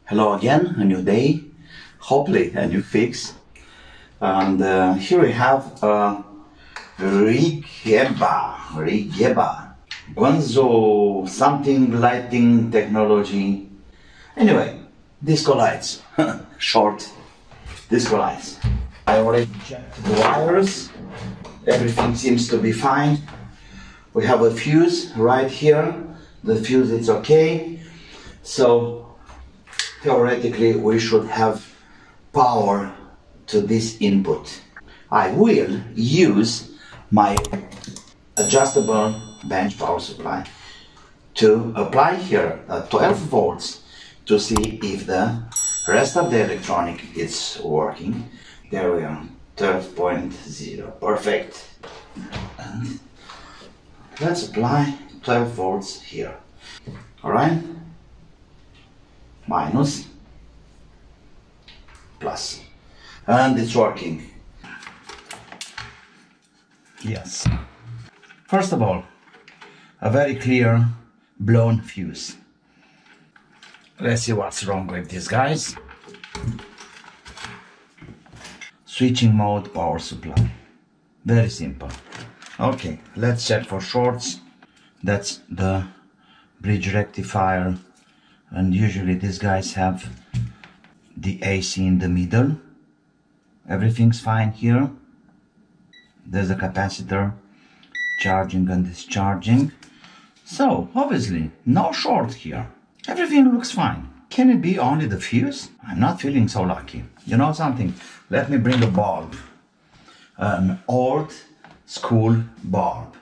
Hello again, a new day, hopefully a new fix. And here we have Rigeba Gonzo something lighting technology. Anyway, disco lights, short disco lights. I already checked the wires, everything seems to be fine. We have a fuse right here, the fuse is okay. So theoretically, we should have power to this input. I will use my adjustable bench power supply to apply here 12 volts to see if the rest of the electronic is working. There we are, 12.0, perfect. And let's apply 12 volts here. All right? Minus, plus, and it's working. Yes. First of all, a very clear blown fuse. Let's see what's wrong with these guys. Switching mode power supply. Very simple. Okay, let's check for shorts. That's the bridge rectifier. And usually these guys have the AC in the middle. Everything's fine here. There's a capacitor charging and discharging. So obviously no short here. Everything looks fine. Can it be only the fuse? I'm not feeling so lucky. You know something? Let me bring a bulb. An old school bulb.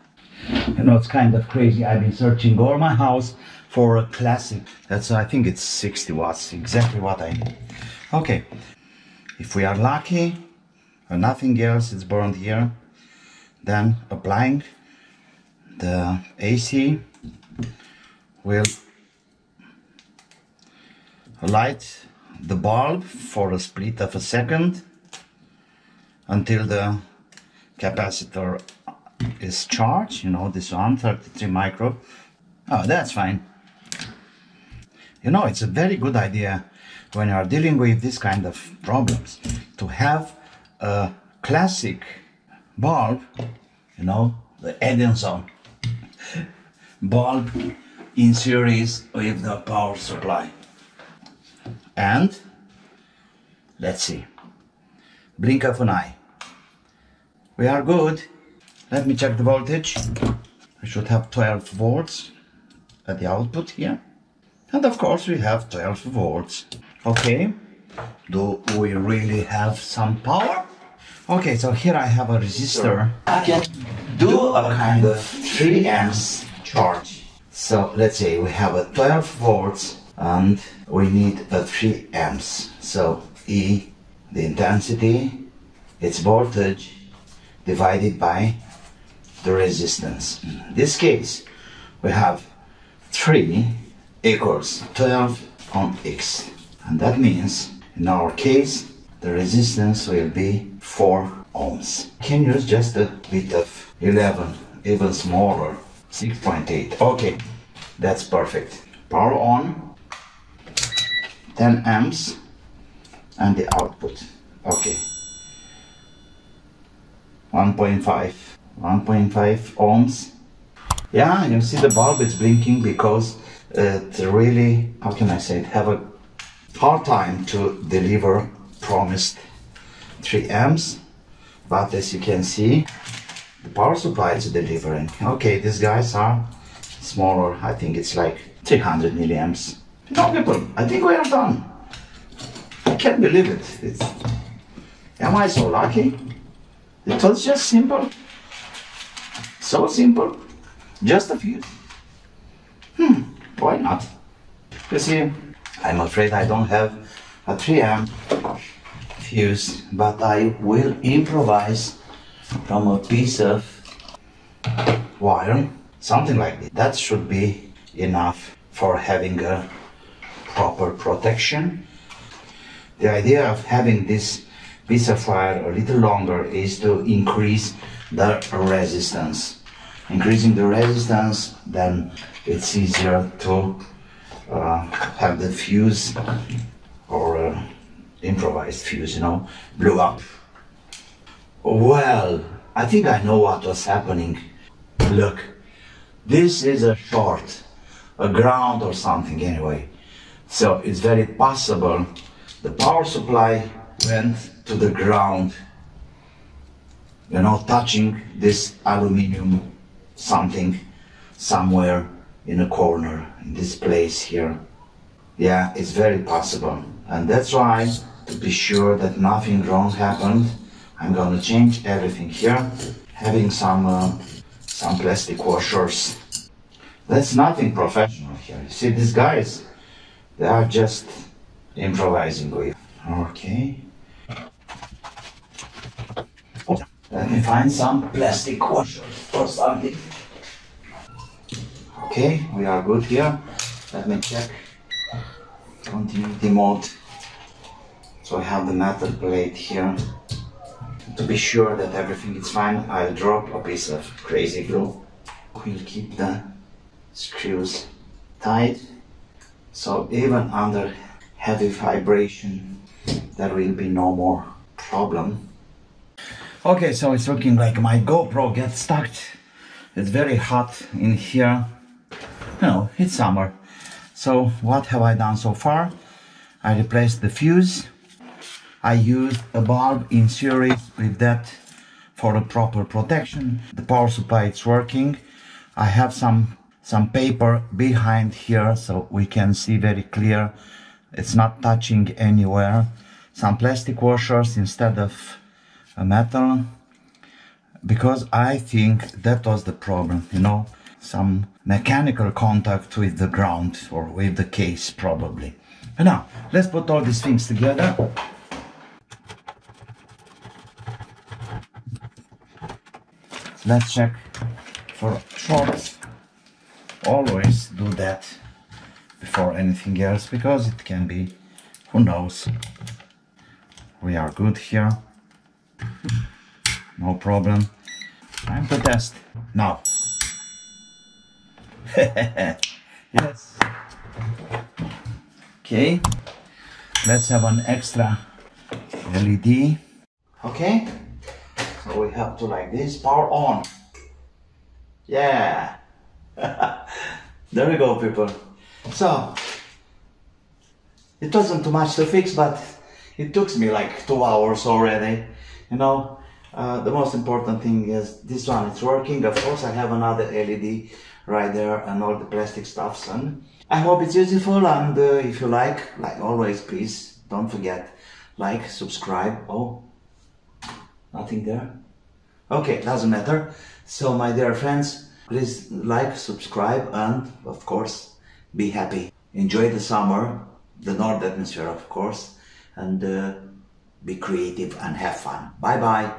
You know, it's kind of crazy. I've been searching all my house for a classic. That's, I think it's 60 watts, exactly what I need. Okay, if we are lucky and nothing else is burned here, then applying the AC will light the bulb for a split of a second until the capacitor is charged. You know, this one, 33 micro. Oh, that's fine. You know, it's a very good idea when you are dealing with this kind of problems to have a classic bulb, you know, the Edison bulb in series with the power supply. And let's see, blink of an eye. We are good. Let me check the voltage. We should have 12 volts at the output here. And of course we have 12 volts. Okay, do we really have some power? Okay, so here I have a resistor. I can do a kind of 3 amps charge. So let's say we have a 12 volts and we need a 3 amps. So E, the intensity, its voltage, divided by the resistance. In this case, we have 3 equals 12 on X. And that means, in our case, the resistance will be 4 ohms. Can use just a bit of 11, even smaller, 6.8. Okay, that's perfect. Power on, 10 amps, and the output. Okay, 1.5 ohms. Yeah, you see the bulb is blinking because it really, how can I say it, have a hard time to deliver promised 3 amps. But as you can see, the power supply is delivering. Okay, these guys are smaller. I think it's like 300 milliamps. You know, people, I think we are done. I can't believe it. Am I so lucky? It was just simple. So simple. Just a fuse. Why not? You see, I'm afraid I don't have a 3 amp fuse, but I will improvise from a piece of wire, something like this. That should be enough for having a proper protection. The idea of having this piece of wire a little longer is to increase the resistance. Increasing the resistance, then it's easier to have the fuse improvised fuse, you know, blew up. Well, I think I know what was happening. Look, this is a short, a ground or something anyway. So it's very possible the power supply went to the ground, you know, touching this aluminum something somewhere in a corner in this place here. Yeah, it's very possible. And that's why, to be sure that nothing wrong happened, I'm gonna change everything here, having some plastic washers. That's nothing professional here. You see, these guys, they are just improvising with. Okay. Let me find some plastic washers or something. Okay, we are good here. Let me check continuity mode. So I have the metal plate here. To be sure that everything is fine, I'll drop a piece of crazy glue. We'll keep the screws tight, so even under heavy vibration there will be no more problem. Okay, so it's looking like my GoPro gets stuck. It's very hot in here. You know, it's summer. So what have I done so far? I replaced the fuse. I used a bulb in series with that for the proper protection. The power supply is working. I have some paper behind here so we can see very clear. It's not touching anywhere. Some plastic washers instead of a metal, because I think that was the problem, you know, some mechanical contact with the ground or with the case probably. And now let's put all these things together. Let's check for shorts. Always do that before anything else, because it can be, who knows. We are good here. No problem. Time to test. Now. Yes. Okay. Let's have an extra LED. Okay. So we have to like this, power on. Yeah. There we go, people. So it wasn't too much to fix, but it took me like 2 hours already. You know, the most important thing is this one, it's working. Of course, I have another LED right there and all the plastic stuffs. And I hope it's useful. And if you like always, please don't forget, like, subscribe. Oh, nothing there. Okay, doesn't matter. So my dear friends, please like, subscribe, and of course, be happy. Enjoy the summer, the North atmosphere, of course, and be creative and have fun. Bye bye.